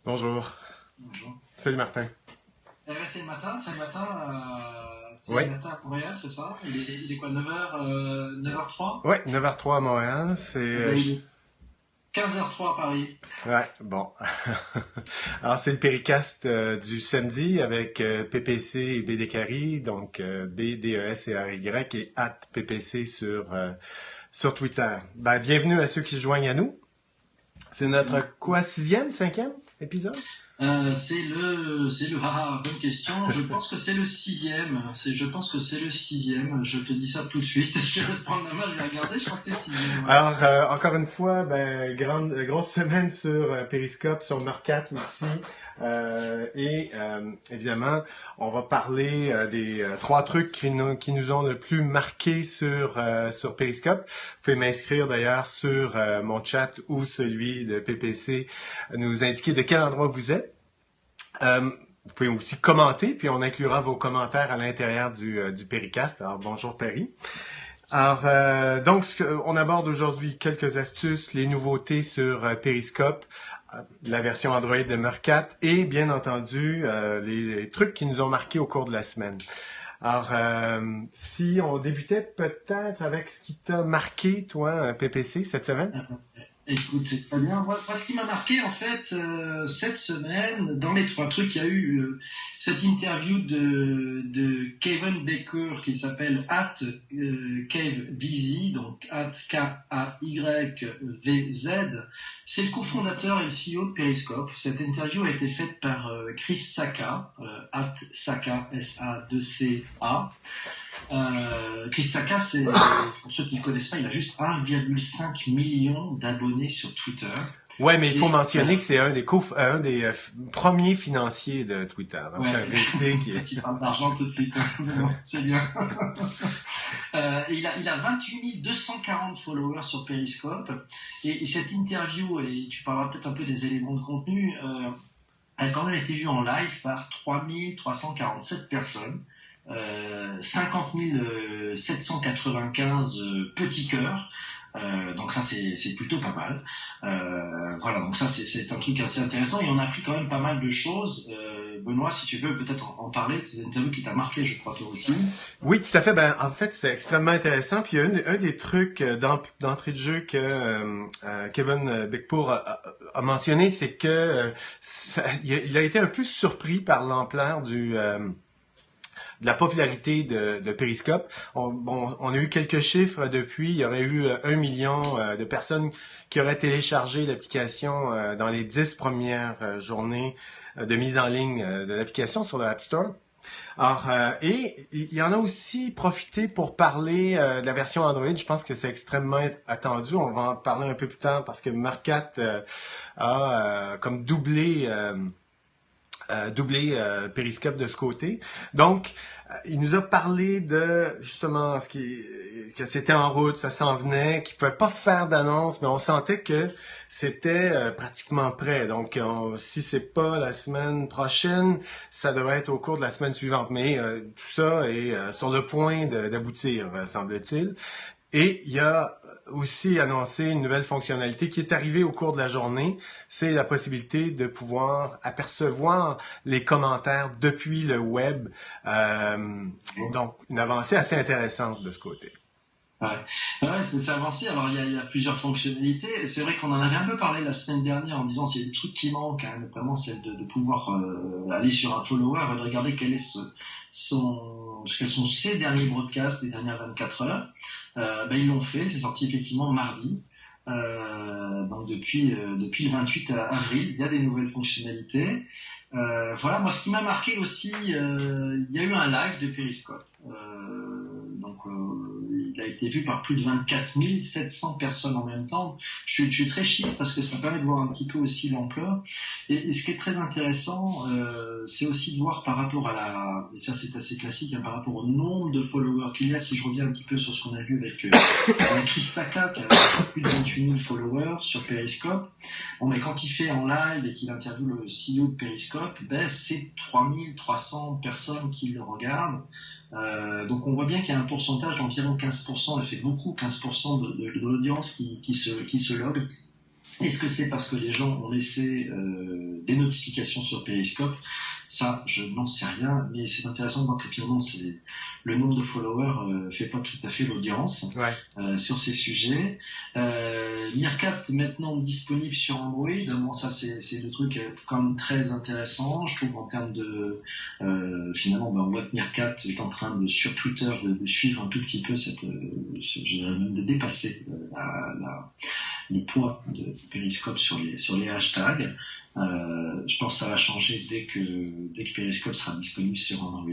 Bonjour. Bonjour. Salut Martin. C'est le matin, c'est Oui, le matin à Montréal, c'est ça? Il est quoi, 9h, 9h03? ouais, 9h03 à Montréal, c'est... Eh ben, il est 15h03 à Paris. ouais, bon. Alors, c'est le Péricast du samedi avec PPC et BDCary, donc BDESCRY et @PPC sur Twitter. Ben, bienvenue à ceux qui se joignent à nous. C'est notre quoi, sixième, cinquième épisode? Bonne question. Je pense que c'est le sixième. Je pense que c'est le sixième. Je te dis ça tout de suite. Je te laisse prendre la main, je vais regarder. Je crois que c'est le sixième, ouais. Alors, encore une fois, ben, grosse semaine sur Periscope, sur Meerkat aussi. Évidemment, on va parler des trois trucs qui nous ont le plus marqué sur Periscope. Vous pouvez m'inscrire d'ailleurs sur mon chat ou celui de PPC, nous indiquer de quel endroit vous êtes. Vous pouvez aussi commenter, puis on inclura vos commentaires à l'intérieur du Péricast. Alors, bonjour Perry. Alors, donc, on aborde aujourd'hui quelques astuces, les nouveautés sur Periscope, la version Android de Meerkat et, bien entendu, les trucs qui nous ont marqués au cours de la semaine. Alors, si on débutait peut-être avec ce qui t'a marqué, toi, PPC, cette semaine? Écoute, c'est très bien. Moi, ce qui m'a marqué, en fait, cette semaine, dans les trois trucs, il y a eu cette interview de Kevin Baker qui s'appelle @CaveBZ, donc @KAYVZ. C'est le cofondateur et le CEO de Periscope. Cette interview a été faite par Chris Sacca, @Sacca, S-A-2-C-A. Chris Sacca, pour ceux qui ne connaissent pas, il a juste 1,5 million d'abonnés sur Twitter. Ouais, mais il faut Et mentionner que c'est un des premiers financiers de Twitter. Donc, c'est un ouais, VC qui est... qui parle d'argent tout de suite. Bon, c'est bien. Il a 28 240 followers sur Periscope. Et cette interview, et tu parleras peut-être un peu des éléments de contenu, a quand même été vue en live par 3 347 personnes. 50 795 petits cœurs. Donc ça c'est plutôt pas mal. Voilà, donc ça c'est un truc assez intéressant et on a appris quand même pas mal de choses. Benoît, si tu veux peut-être en parler de ces interviews qui t'a marqué, je crois toi aussi. Oui, tout à fait. Ben, en fait, c'est extrêmement intéressant. Puis, un des trucs d'entrée de jeu que Kevin Beckpour a mentionné, c'est que il a été un peu surpris par l'ampleur de la popularité de Periscope. On a eu quelques chiffres depuis. Il y aurait eu 1 million de personnes qui auraient téléchargé l'application dans les 10 premières journées de mise en ligne de l'application sur le App Store. Alors, et il y en a aussi profité pour parler de la version Android. Je pense que c'est extrêmement attendu. On va en parler un peu plus tard parce que Meerkat a comme doublé Periscope de ce côté. Donc, il nous a parlé de justement que c'était en route, ça s'en venait, qu'il ne pouvait pas faire d'annonce, mais on sentait que c'était pratiquement prêt. Donc, si c'est pas la semaine prochaine, ça devrait être au cours de la semaine suivante. Mais tout ça est sur le point d'aboutir, semble-t-il. Et il y a aussi annoncé une nouvelle fonctionnalité qui est arrivée au cours de la journée. C'est la possibilité de pouvoir apercevoir les commentaires depuis le web. Donc, une avancée assez intéressante de ce côté. Ouais, ouais, c'est avancé. Alors il y a plusieurs fonctionnalités. C'est vrai qu'on en avait un peu parlé la semaine dernière en disant s'il y a des trucs qui manquent, hein, notamment celle de pouvoir aller sur un follower et de regarder quels sont ses derniers broadcasts des dernières 24 heures. Ben, ils l'ont fait. C'est sorti effectivement mardi. Donc depuis le 28 avril, il y a des nouvelles fonctionnalités. Voilà, moi ce qui m'a marqué aussi, il y a eu un live de Periscope. Il a été vu par plus de 24 700 personnes en même temps. Je suis très chic parce que ça permet de voir un petit peu aussi l'ampleur. Et ce qui est très intéressant, c'est aussi de voir par rapport et ça c'est assez classique, hein, par rapport au nombre de followers qu'il y a. Si je reviens un petit peu sur ce qu'on a vu avec Chris Sacca, qui a plus de 28 000 followers sur Periscope. Bon, mais quand il fait en live et qu'il interviewe le CEO de Periscope, ben, c'est 3300 personnes qui le regardent. Donc on voit bien qu'il y a un pourcentage d'environ 15%, et c'est beaucoup, 15% de l'audience qui se logue. Est-ce que c'est parce que les gens ont laissé des notifications sur Periscope? Ça, je n'en sais rien, mais c'est intéressant de voir que finalement, le nombre de followers fait pas tout à fait l'audience sur ces sujets. Meerkat, maintenant disponible sur Android. Bon, ça, c'est le truc quand même très intéressant, je trouve, en termes de... finalement, on voit que Meerkat est en train de, sur Twitter, de suivre un tout petit peu je dirais même de dépasser le poids de Periscope sur les hashtags. Je pense que ça va changer dès que Periscope sera disponible sur Android,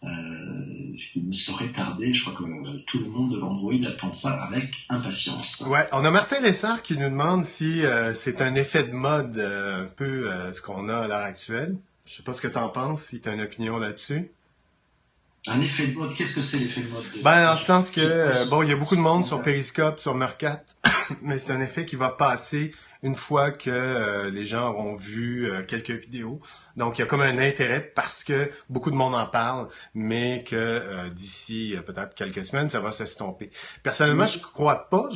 ce qui ne saurait tarder. Je crois que tout le monde de l'Android attend ça avec impatience. Ouais, on a Martin Lessard qui nous demande si c'est un effet de mode un peu ce qu'on a à l'heure actuelle. Je sais pas ce que tu en penses, si tu as une opinion là-dessus. Un effet de mode, qu'est-ce que c'est l'effet de mode? Dans le sens que, il y a beaucoup de monde sur Periscope, sur Meerkat, mais c'est un effet qui va passer une fois que les gens auront vu quelques vidéos. Donc, il y a comme un intérêt parce que beaucoup de monde en parle, mais que d'ici peut-être quelques semaines, ça va s'estomper. Personnellement, je crois pas.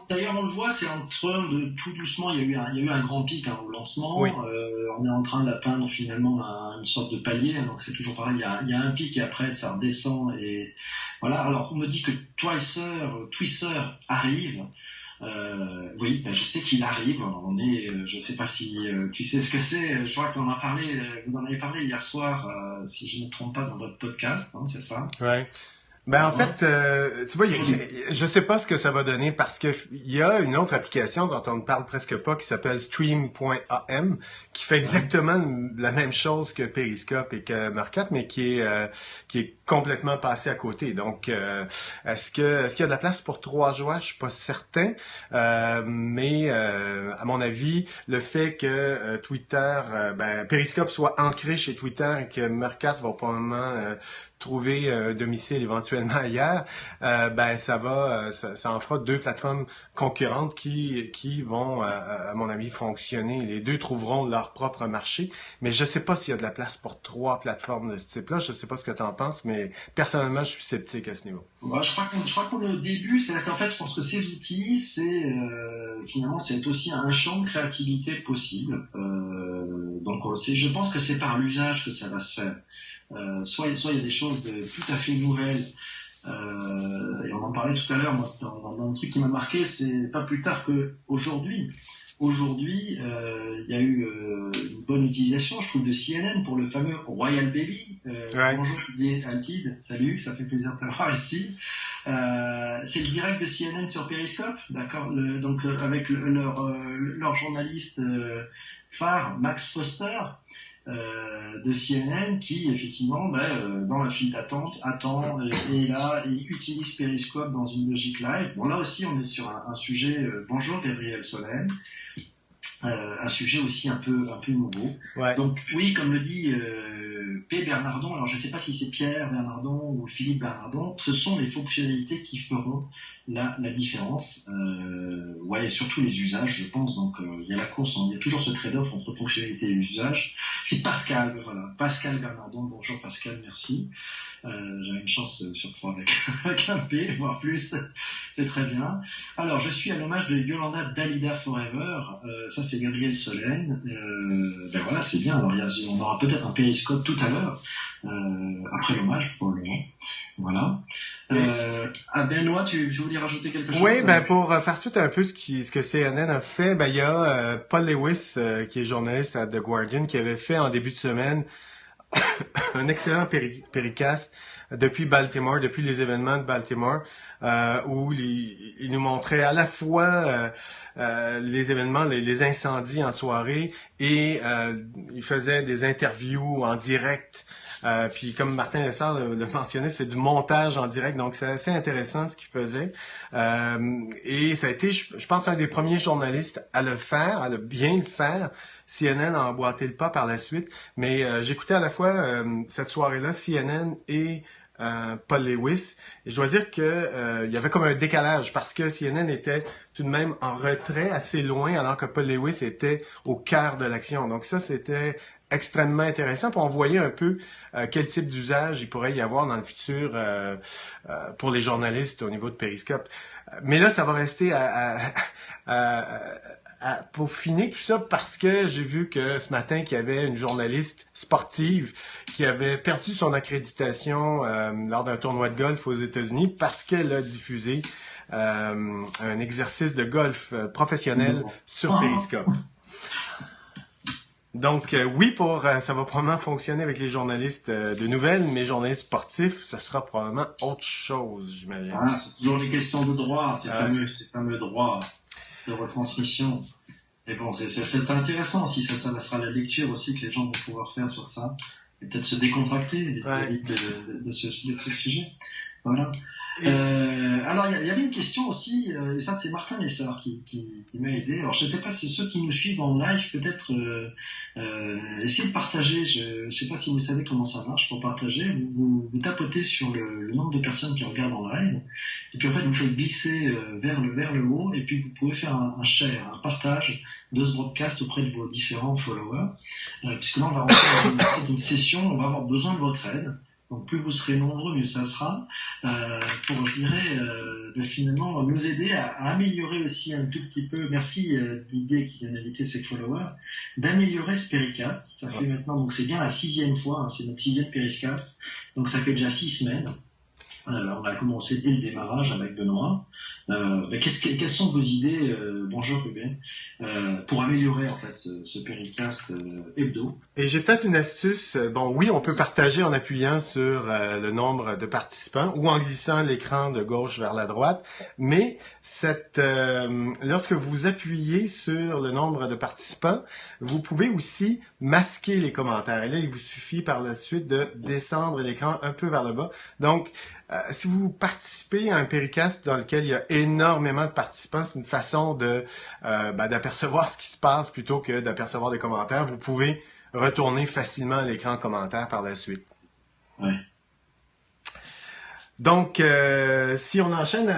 D'ailleurs, on le voit, c'est en train de tout doucement, il y a eu un grand pic au lancement. Oui. On est en train d'atteindre finalement une sorte de palier. Donc, c'est toujours pareil. Il y a un pic et après, ça redescend. Et voilà. Alors, on me dit que Twitter arrive. Oui, je sais qu'il arrive. Je sais pas si tu sais ce que c'est. Je crois que vous en avez parlé hier soir, si je ne me trompe pas, dans votre podcast, hein, c'est ça? Ouais. En fait, tu vois, je sais pas ce que ça va donner parce que il y a une autre application dont on ne parle presque pas qui s'appelle Stream.am qui fait exactement la même chose que Periscope et que Meerkat, mais qui est complètement passé à côté. Donc, est-ce qu'il y a de la place pour 3 joueurs? Je suis pas certain, mais à mon avis, le fait que Twitter, Periscope soit ancré chez Twitter et que Meerkat va probablement trouver un domicile éventuellement ailleurs, ça en fera 2 plateformes concurrentes qui vont, à mon avis, fonctionner. Les 2 trouveront leur propre marché, mais je sais pas s'il y a de la place pour 3 plateformes de ce type-là. Je sais pas ce que tu en penses, mais personnellement, je suis sceptique à ce niveau. Ouais, je crois qu'on est au début, c'est-à-dire qu'en fait, je pense que ces outils, finalement, c'est aussi un champ de créativité possible. Donc, je pense que c'est par l'usage que ça va se faire. Soit il y a des choses tout à fait nouvelles, et on en parlait tout à l'heure. Moi, c'était dans un truc qui m'a marqué, c'est pas plus tard que aujourd'hui, il y a eu une bonne utilisation, je trouve, de CNN pour le fameux Royal Baby. Bonjour Didier Altide, salut, ça fait plaisir de t'avoir ici. C'est le direct de CNN sur Periscope, d'accord, donc avec leur journaliste phare, Max Foster, de CNN, qui effectivement dans la file d'attente attend et là il utilise Periscope dans une logique live. Bon, là aussi on est sur un sujet, bonjour Gabriel Solène, un sujet aussi un peu nouveau. Ouais. Donc oui, comme le dit P. Bernardon, alors je ne sais pas si c'est Pierre Bernardon ou Philippe Bernardon, ce sont les fonctionnalités qui feront la différence, et surtout les usages, je pense. Donc il y a la course, il y a toujours ce trade-off entre fonctionnalité et usage. C'est Pascal, voilà, Pascal Bernardon. Bonjour Pascal, merci. J'avais une chance sur 3 avec un P, voire plus. C'est très bien. Alors, je suis à l'hommage de Yolanda Dalida Forever. Ça, c'est Gabriel Solène. Voilà, c'est bien. Alors, on aura peut-être un périscope tout à l'heure, après l'hommage, probablement. Voilà. Benoît, tu voulais rajouter quelque chose? Oui, pour faire suite un peu ce que CNN a fait, il y a Paul Lewis, qui est journaliste à The Guardian, qui avait fait en début de semaine un excellent péricast depuis Baltimore, depuis les événements de Baltimore, où il nous montrait à la fois les événements, les incendies en soirée, et il faisait des interviews en direct. Puis comme Martin Lessard le mentionnait, c'est du montage en direct, donc c'est assez intéressant ce qu'il faisait. Et ça a été, je pense, un des premiers journalistes à le faire, à bien le faire. CNN a emboîté le pas par la suite, mais j'écoutais à la fois cette soirée-là CNN et Paul Lewis. Et je dois dire que il y avait comme un décalage parce que CNN était tout de même en retrait, assez loin, alors que Paul Lewis était au cœur de l'action. Donc ça, c'était extrêmement intéressant. Puis on voyait un peu quel type d'usage il pourrait y avoir dans le futur pour les journalistes au niveau de Periscope. Mais là, ça va rester peaufiner tout ça parce que j'ai vu que ce matin qu'il y avait une journaliste sportive qui avait perdu son accréditation lors d'un tournoi de golf aux États-Unis parce qu'elle a diffusé un exercice de golf professionnel sur Periscope. Donc oui, ça va probablement fonctionner avec les journalistes de nouvelles, mais journalistes sportifs, ce sera probablement autre chose, j'imagine. Ah, c'est toujours des questions de droit, ces fameux droits de retransmission. Et bon, c'est intéressant aussi, ça sera la lecture aussi que les gens vont pouvoir faire sur ça, et peut-être se décontracter de ce sujet. Voilà. Alors, il y avait une question aussi, et ça c'est Martin Lessard qui m'a aidé. Alors, je ne sais pas si ceux qui nous suivent en live, peut-être essayer de partager. Je ne sais pas si vous savez comment ça marche pour partager. Vous tapotez sur le nombre de personnes qui regardent en live, et puis en fait vous faites glisser vers le haut, et puis vous pouvez faire un share, un partage de ce broadcast auprès de vos différents followers, puisque là on va rentrer dans une session, on va avoir besoin de votre aide. Donc plus vous serez nombreux, mieux ça sera, pour, je dirais, finalement nous aider à améliorer aussi un tout petit peu, merci Didier qui vient d'inviter ses followers, d'améliorer ce Péricast. Ça fait maintenant, donc c'est bien la 6e fois, hein, c'est notre 6e Péricast, donc ça fait déjà 6 semaines. On a commencé dès le démarrage avec Benoît. Quelles sont vos idées, bonjour Ruben, pour améliorer en fait ce Péricast hebdo? Et j'ai peut-être une astuce. Bon, oui, on peut partager en appuyant sur le nombre de participants ou en glissant l'écran de gauche vers la droite, mais lorsque vous appuyez sur le nombre de participants, vous pouvez aussi masquer les commentaires. Et là, il vous suffit par la suite de descendre l'écran un peu vers le bas. Donc, si vous participez à un Péricast dans lequel il y a énormément de participants, c'est une façon d'apercevoir ce qui se passe plutôt que d'apercevoir des commentaires. Vous pouvez retourner facilement à l'écran commentaire par la suite. Ouais. Donc, si on enchaîne,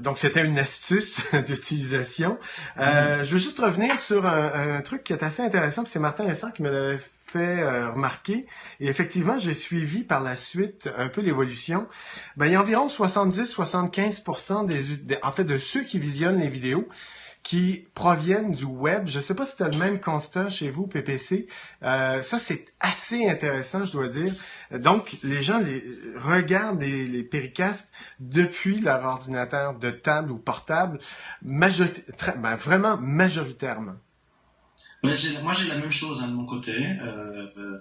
donc c'était une astuce d'utilisation. Je veux juste revenir sur un truc qui est assez intéressant, c'est Martin Lessard qui me l'avait fait remarquer. Et effectivement, j'ai suivi par la suite un peu l'évolution. Il y a environ 70-75% de ceux qui visionnent les vidéos qui proviennent du web. Je ne sais pas si tu as le même constat chez vous, PPC. Ça, c'est assez intéressant, je dois dire. Donc, les gens regardent les Péricasts depuis leur ordinateur de table ou portable, vraiment majoritairement. Moi, j'ai la même chose de mon côté.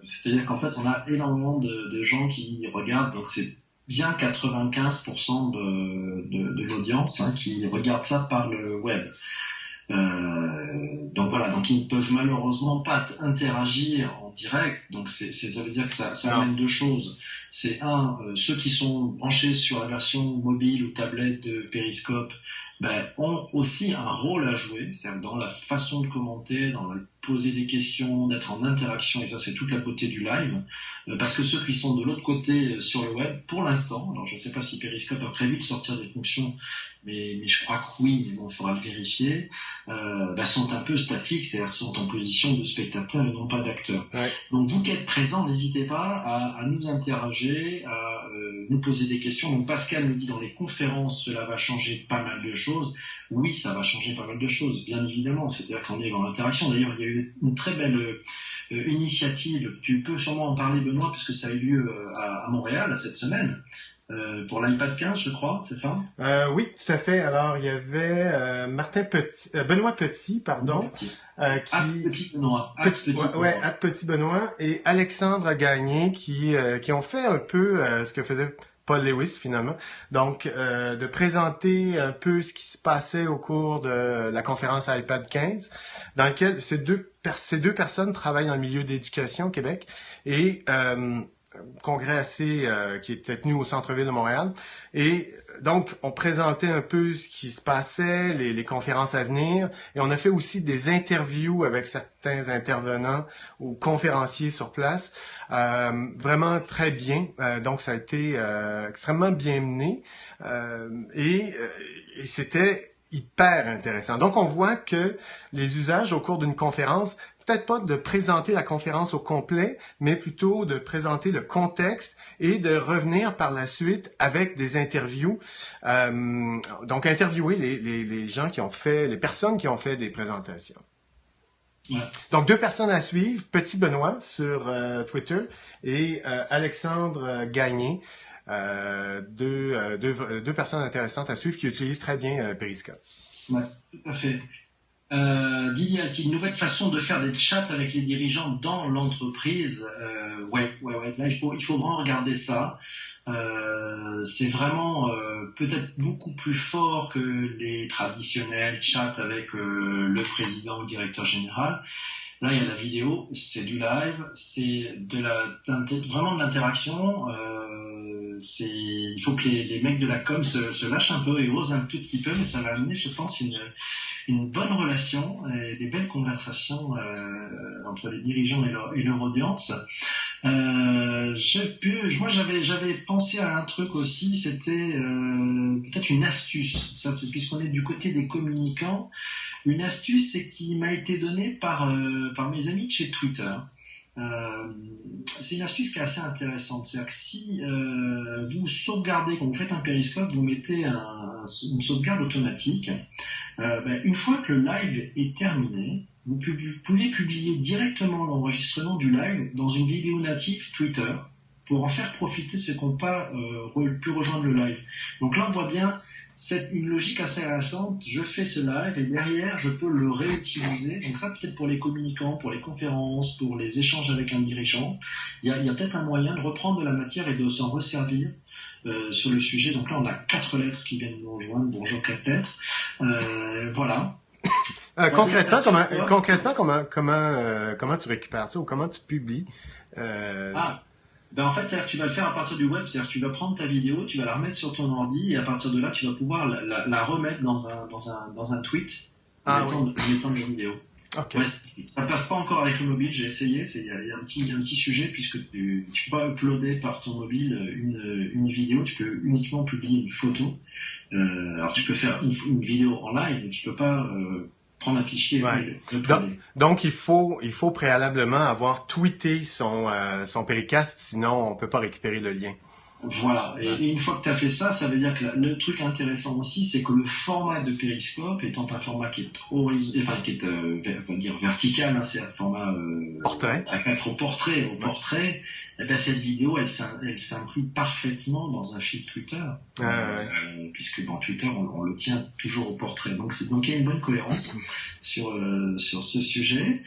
C'est-à-dire qu'en fait, on a énormément de gens qui regardent, donc c'est bien 95% de l'audience qui regarde ça par le web. Donc voilà, donc ils ne peuvent malheureusement pas interagir en direct. Donc ça veut dire que ça amène deux choses. C'est ceux qui sont branchés sur la version mobile ou tablette de Periscope ont aussi un rôle à jouer, c'est-à-dire dans la façon de commenter, dans le poser des questions, d'être en interaction, et ça c'est toute la beauté du live, parce que ceux qui sont de l'autre côté sur le web, pour l'instant, alors je ne sais pas si Periscope a prévu de sortir des fonctions, mais je crois que oui, mais bon, il faudra le vérifier, sont un peu statiques, c'est-à-dire sont en position de spectateurs et non pas d'acteurs. Ouais. Donc vous qui êtes présents, n'hésitez pas à nous interroger, à nous poser des questions. Donc Pascal nous dit dans les conférences, cela va changer pas mal de choses. Oui, ça va changer pas mal de choses, bien évidemment. C'est-à-dire qu'on est dans l'interaction. D'ailleurs, il y a eu une très belle initiative. Tu peux sûrement en parler, Benoît, puisque ça a eu lieu à Montréal cette semaine. Pour l'iPad 15, je crois, c'est ça? Oui, tout à fait. Alors, il y avait Benoît Petit, pardon, Petit Benoît. Petit Benoît et Alexandre Gagné qui ont fait un peu ce que faisait Paul Lewis finalement. Donc, de présenter un peu ce qui se passait au cours de la conférence iPad 15, dans laquelle ces deux personnes travaillent dans le milieu d'éducation au Québec et congrès assez qui était tenu au centre-ville de Montréal. Et donc, on présentait un peu ce qui se passait, les conférences à venir, et on a fait aussi des interviews avec certains intervenants ou conférenciers sur place. Vraiment très bien. Donc, ça a été extrêmement bien mené. Et c'était hyper intéressant. Donc, on voit que les usages au cours d'une conférence, peut-être pas de présenter la conférence au complet, mais plutôt de présenter le contexte et de revenir par la suite avec des interviews. Donc, interviewer les gens qui ont fait, les personnes qui ont fait des présentations. Ouais. Donc, 2 personnes à suivre, Petit Benoît sur Twitter et Alexandre Gagné. Deux personnes intéressantes à suivre qui utilisent très bien Periscope. Ouais, tout à fait. Didier a-t-il une nouvelle façon de faire des chats avec les dirigeants dans l'entreprise? Ouais. Là, il faut vraiment regarder ça. C'est vraiment peut-être beaucoup plus fort que les traditionnels chats avec le président ou le directeur général. Là, il y a la vidéo, c'est du live, c'est vraiment de l'interaction. Il faut que les mecs de la com se lâchent un peu et osent un tout petit peu, mais ça va amener, je pense, une bonne relation et des belles conversations entre les dirigeants et leur audience. Moi, j'avais pensé à un truc aussi, c'était peut-être une astuce. Ça, c'est puisqu'on est du côté des communicants. Une astuce, c'est qui m'a été donnée par mes amis de chez Twitter. C'est une astuce qui est assez intéressante. C'est-à-dire que si vous sauvegardez, quand vous faites un périscope, vous mettez une sauvegarde automatique. Une fois que le live est terminé, vous pouvez publier directement l'enregistrement du live dans une vidéo native Twitter pour en faire profiter ceux qui n'ont pas pu rejoindre le live. Donc là, on voit bien une logique assez intéressante. Je fais ce live et derrière, je peux le réutiliser. Donc ça, peut-être pour les communicants, pour les conférences, pour les échanges avec un dirigeant, il y a peut-être un moyen de reprendre de la matière et de s'en resservir sur le sujet. Donc là, on a 4 lettres qui viennent nous rejoindre. Bonjour 4 lettres. Voilà. Concrètement, comment tu récupères ça ou comment tu publies en fait, c'est-à-dire que tu vas le faire à partir du web, c'est-à-dire que tu vas prendre ta vidéo, tu vas la remettre sur ton ordi et à partir de là, tu vas pouvoir la remettre dans un tweet mettant de la vidéo. Okay. Ouais, ça passe pas encore avec le mobile, j'ai essayé, il y a un petit sujet puisque tu peux pas uploader par ton mobile une vidéo, tu peux uniquement publier une photo. Alors tu peux faire une vidéo en live, mais tu peux pas prendre un fichier. Ouais. Donc il faut préalablement avoir tweeté son Pericast, sinon on peut pas récupérer le lien. Voilà. Et une fois que tu as fait ça, ça veut dire que le truc intéressant aussi, c'est que le format de Periscope, étant un format qui est vertical, hein, c'est un format portrait. À mettre au portrait, et ben cette vidéo, elle s'inclut parfaitement dans un fil Twitter, puisque dans Twitter, on le tient toujours au portrait. Donc il y a une bonne cohérence sur ce sujet.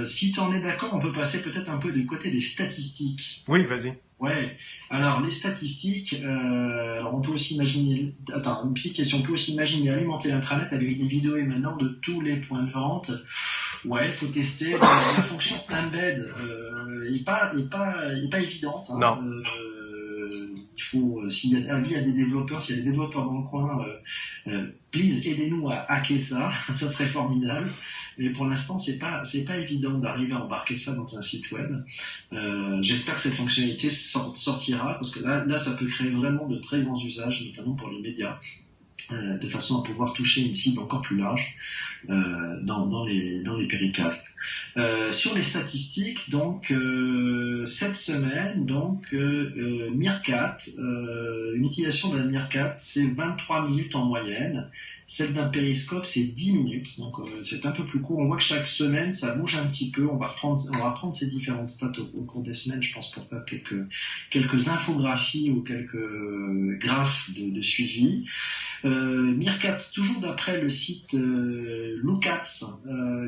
Si tu en es d'accord, on peut passer peut-être un peu du côté des statistiques. Oui, vas-y. Ouais. Alors les statistiques, alors on peut aussi imaginer, une petite question, on peut aussi imaginer alimenter l'intranet avec des vidéos émanant de tous les points de vente. Ouais, il faut tester. La fonction embed est pas évidente. Hein. Non. Il faut, s'il y a des développeurs, s'il y a des développeurs dans le coin, please aidez-nous à hacker ça, ça serait formidable. Mais pour l'instant, c'est pas évident d'arriver à embarquer ça dans un site web. J'espère que cette fonctionnalité sortira, parce que là, ça peut créer vraiment de très grands usages, notamment pour les médias, de façon à pouvoir toucher une cible encore plus large dans les péricasts. Sur les statistiques, donc cette semaine, Meerkat, une utilisation de la Meerkat, c'est 23 minutes en moyenne. Celle d'un périscope, c'est 10 minutes, donc c'est un peu plus court. On voit que chaque semaine, ça bouge un petit peu. On va reprendre ces différentes stats au cours des semaines, je pense, pour faire quelques infographies ou quelques graphes de suivi. Meerkat, toujours d'après le site Lookats,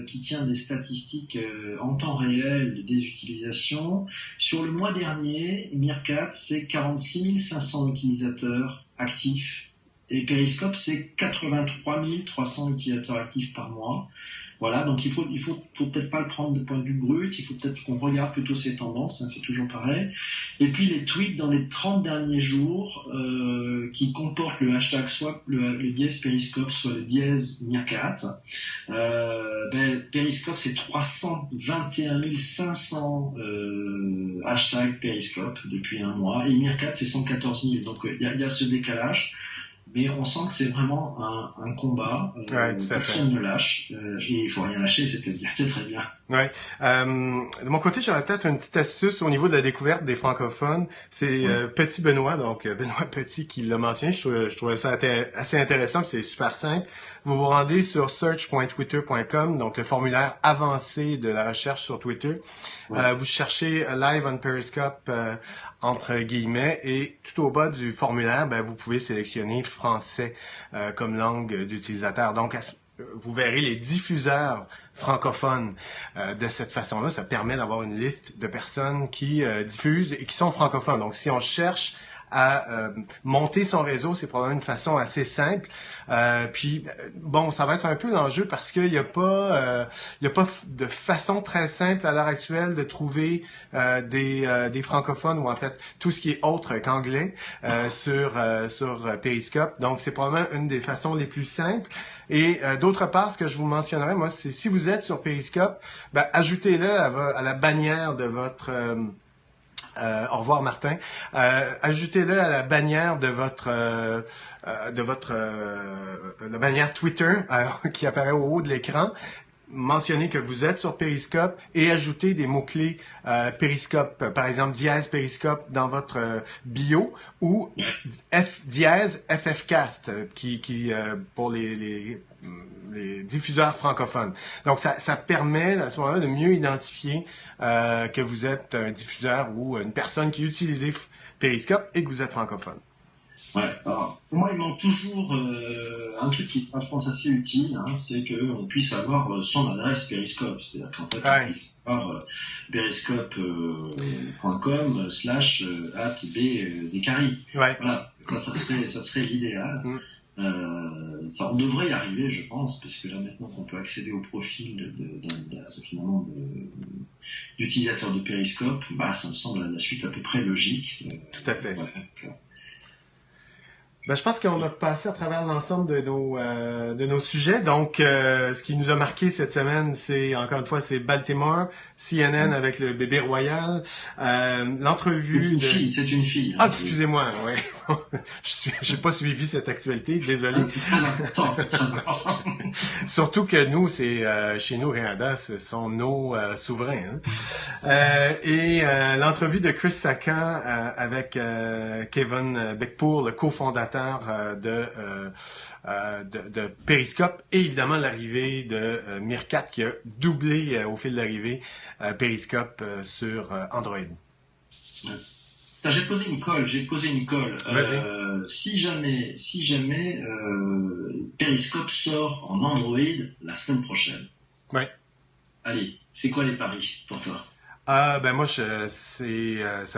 qui tient des statistiques en temps réel des utilisations. Sur le mois dernier, Meerkat, c'est 46 500 utilisateurs actifs. Et Periscope, c'est 83 300 utilisateurs actifs par mois. Voilà, donc il faut peut-être pas le prendre de point de vue brut, il faut peut-être qu'on regarde plutôt ces tendances, hein, c'est toujours pareil. Et puis les tweets dans les 30 derniers jours qui comportent le hashtag soit le dièse Periscope, soit le dièse Meerkat. Periscope, c'est 321 500 hashtags Periscope depuis un mois, et Meerkat, c'est 114 000. Donc il y a ce décalage. mais on sent que c'est vraiment un combat. Ouais, tout à fait. Personne ne lâche, et il faut rien lâcher, c'est très bien. Ouais. De mon côté, j'aurais peut-être une petite astuce au niveau de la découverte des francophones. C'est Oui, Petit Benoît, donc Benoît Petit qui l'a mentionné. Je trouvais ça assez intéressant, puis c'est super simple. Vous vous rendez sur search.twitter.com, donc le formulaire avancé de la recherche sur Twitter. oui, Vous cherchez Live on Periscope entre guillemets et tout au bas du formulaire, ben, vous pouvez sélectionner français comme langue d'utilisateur. Donc, vous verrez les diffuseurs francophones de cette façon-là. Ça permet d'avoir une liste de personnes qui diffusent et qui sont francophones. Donc, si on cherche à monter son réseau, c'est probablement une façon assez simple. Bon, ça va être un peu l'enjeu parce qu'il n'y a pas, de façon très simple à l'heure actuelle de trouver des francophones ou en fait tout ce qui est autre qu'anglais sur Periscope. Donc, c'est probablement une des façons les plus simples. Et d'autre part, ce que je vous mentionnerais, moi, c'est si vous êtes sur Periscope, ben, ajoutez-le à la bannière de votre au revoir Martin. Ajoutez-le à la bannière de la bannière Twitter qui apparaît au haut de l'écran. Mentionnez que vous êtes sur Periscope et ajoutez des mots-clés Periscope, par exemple dièse Periscope dans votre bio ou dièse FFcast qui pour les diffuseurs francophones. Donc, ça permet à ce moment-là de mieux identifier que vous êtes un diffuseur ou une personne qui utilise Periscope et que vous êtes francophone. ouais. Alors, pour moi, il manque toujours un truc qui sera, je pense, assez utile, hein, c'est qu'on puisse avoir son adresse Periscope. C'est-à-dire qu'en fait, on puisse avoir periscope.com /@b des Caraïbes. Ouais. Voilà, ça serait l'idéal. Ça, on devrait y arriver, je pense, parce que là maintenant qu'on peut accéder au profil finalement d'utilisateur de Periscope, bah, ça me semble la suite à peu près logique. Tout à fait. Ouais, Ben, je pense qu'on a passé à travers l'ensemble de nos sujets. Donc, ce qui nous a marqué cette semaine, c'est encore une fois, c'est Baltimore, CNN avec le bébé royal, l'entrevue c'est une fille. Ah, excusez-moi, ouais. J'ai pas suivi cette actualité, désolé. C'est très important, c'est très important. Surtout que nous, c'est chez nous, Rihanna, ce sont nos souverains. Hein? L'entrevue de Chris Sacca avec Kevin Beckpour, le cofondateur de Periscope, et évidemment l'arrivée de Meerkat qui a doublé au fil d'arrivée Periscope sur Android. Ouais. J'ai posé une colle. Si jamais Periscope sort en Android la semaine prochaine. Ouais. Allez, c'est quoi les paris pour toi? Ben moi, ça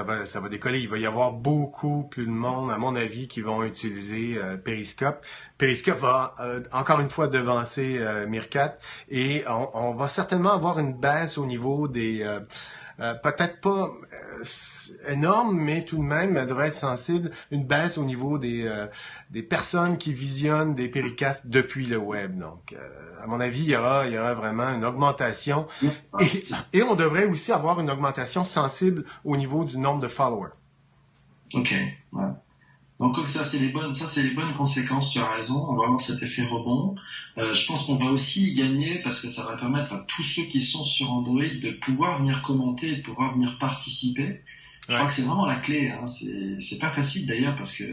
va décoller. Il va y avoir beaucoup plus de monde, à mon avis, qui vont utiliser Periscope. Periscope va encore une fois devancer Meerkat et on va certainement avoir une baisse au niveau des peut-être pas énorme, mais tout de même, elle devrait être sensible, une baisse au niveau des personnes qui visionnent des Péricasts depuis le web. Donc, à mon avis, il y aura vraiment une augmentation. Et on devrait aussi avoir une augmentation sensible au niveau du nombre de followers. Ok, ouais. Donc ça c'est les bonnes conséquences, tu as raison, on va avoir cet effet rebond. Je pense qu'on va aussi y gagner parce que ça va permettre à tous ceux qui sont sur Android de pouvoir venir commenter et de pouvoir venir participer. Je crois que c'est vraiment la clé, hein. C'est pas facile d'ailleurs parce que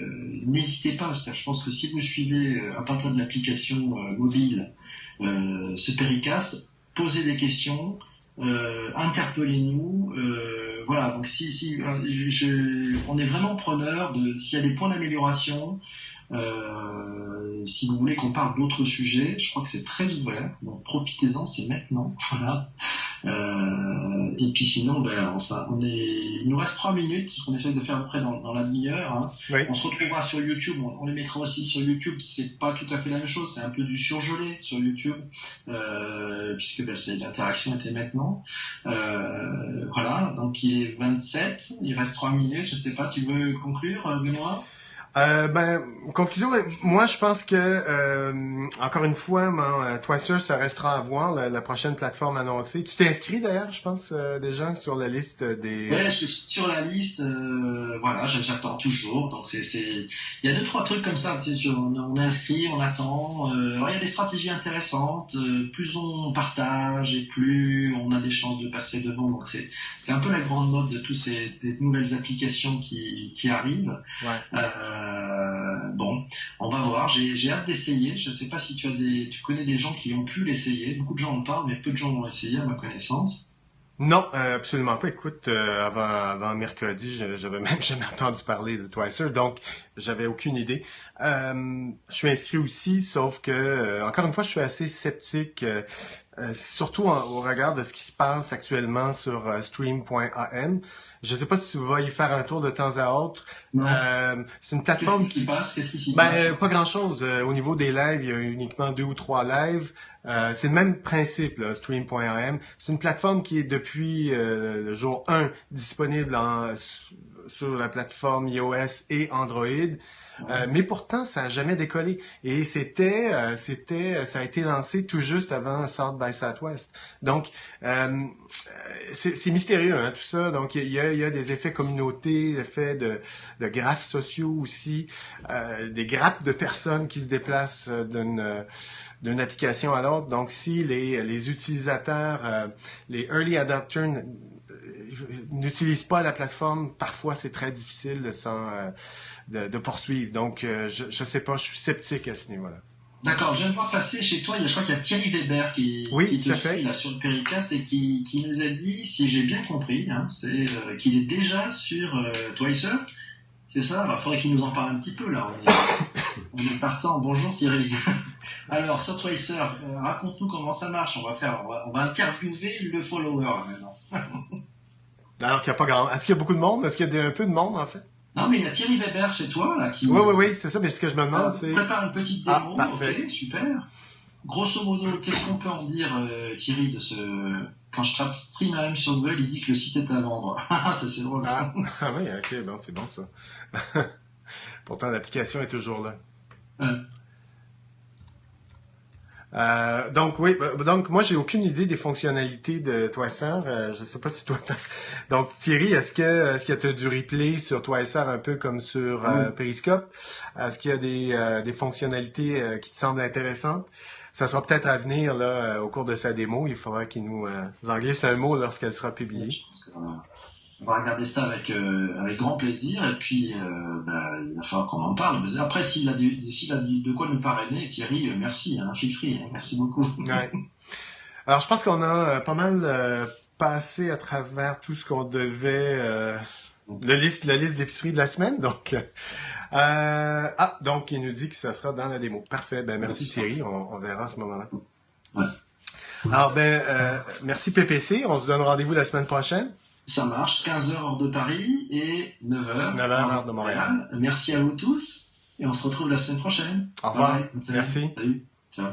n'hésitez pas, je pense que si vous suivez à partir de l'application mobile ce Pericast, posez des questions, interpellez-nous, voilà, donc on est vraiment preneur de s'il y a des points d'amélioration, si vous voulez qu'on parle d'autres sujets, je crois que c'est très ouvert, donc profitez-en, c'est maintenant, voilà. Et puis sinon, il nous reste 3 minutes, qu'on essaie de faire à peu près dans la demi-heure. Hein. Oui. On se retrouvera sur YouTube, on les mettra aussi sur YouTube. C'est pas tout à fait la même chose, c'est un peu du surgelé sur YouTube, puisque l'interaction était maintenant. Voilà, donc il est 27, il reste 3 minutes. Je sais pas, tu veux conclure, Benoît? Conclusion, moi je pense que encore une fois, Twicer, ça restera à voir la prochaine plateforme annoncée. Tu t'es inscrit d'ailleurs, je pense, déjà sur la liste des. Ouais, je suis sur la liste, voilà, j'attends toujours. Donc il y a deux trois trucs comme ça. Tu sais, on est inscrit, on attend. Alors, il y a des stratégies intéressantes. Plus on partage et plus on a des chances de passer devant. Donc c'est un peu la grande mode de des nouvelles applications qui arrivent. Ouais. Bon, on va voir. J'ai hâte d'essayer. Je ne sais pas si tu connais des gens qui ont pu l'essayer. Beaucoup de gens en parlent, mais peu de gens l'ont essayé à ma connaissance. Non, absolument pas. Écoute, avant mercredi, j'avais même jamais entendu parler de Twicer, donc j'avais aucune idée. Je suis inscrit aussi, sauf que, encore une fois, je suis assez sceptique, surtout au regard de ce qui se passe actuellement sur stream.am. Je sais pas si tu vas y faire un tour de temps à autre. Non. C'est une plateforme Qu'est-ce qui s'y passe? pas grand-chose. Au niveau des lives, il y a uniquement 2 ou 3 lives. C'est le même principe, là, stream.am. C'est une plateforme qui est depuis le jour 1 disponible sur la plateforme iOS et Android. Mais pourtant, ça n'a jamais décollé. Et ça a été lancé tout juste avant South by Southwest. Donc, c'est mystérieux, hein, tout ça. Donc, il y a des effets communautés, effets de graphes sociaux aussi, des grappes de personnes qui se déplacent d'une application à l'autre. Donc, si les utilisateurs, les early adopters n'utilisent pas la plateforme, parfois c'est très difficile de poursuivre. Donc, je sais pas, je suis sceptique à ce niveau-là. D'accord, je viens de voir passer chez toi, je crois qu'il y a Thierry Weber qui te suit là sur le Péricast et qui nous a dit, si j'ai bien compris, hein, c'est qu'il est déjà sur Twicer. C'est ça? Alors, il faudrait qu'il nous en parle un petit peu là. On est partant. Bonjour Thierry. Alors, sur Twicer, raconte-nous comment ça marche. On va interviewer le follower là, maintenant. Alors qu'il n'y a pas grand... Est-ce qu'il y a beaucoup de monde? Est-ce qu'il y a un peu de monde, en fait? Non, mais il y a Thierry Weber chez toi, là, qui... Oui, c'est ça, mais ce que je me demande, c'est... Prépare une petite démo. Ah, parfait. Ok, super. Grosso modo, qu'est-ce qu'on peut en dire, Thierry, de ce... Quand je tape Stream.am sur Google, il dit que le site est à vendre. Ça, c'est drôle, ça. Ah oui, ok, bon, c'est bon, ça. Pourtant, l'application est toujours là. Donc moi j'ai aucune idée des fonctionnalités de Twicer. Je sais pas si toi donc Thierry, est-ce que tu as du replay sur Twicer un peu comme sur Periscope? Est-ce qu'il y a des fonctionnalités qui te semblent intéressantes? Ça sera peut-être à venir là au cours de sa démo. Il faudra qu'il nous en glisse un mot lorsqu'elle sera publiée. Je pense on va regarder ça avec grand plaisir et puis il va falloir qu'on en parle. Mais après, s'il a de quoi nous parrainer, Thierry, merci, hein, feel free, hein, merci beaucoup. Ouais. Alors, je pense qu'on a pas mal passé à travers tout ce qu'on devait, la liste d'épicerie de la semaine. Donc, donc il nous dit que ça sera dans la démo. Parfait. Ben merci Thierry. On verra à ce moment-là. Ouais. Alors merci PPC. On se donne rendez-vous la semaine prochaine. Ça marche, 15h heure de Paris et 9h heure de Montréal. Merci à vous tous et on se retrouve la semaine prochaine. Au revoir. Merci. Salut. Ciao.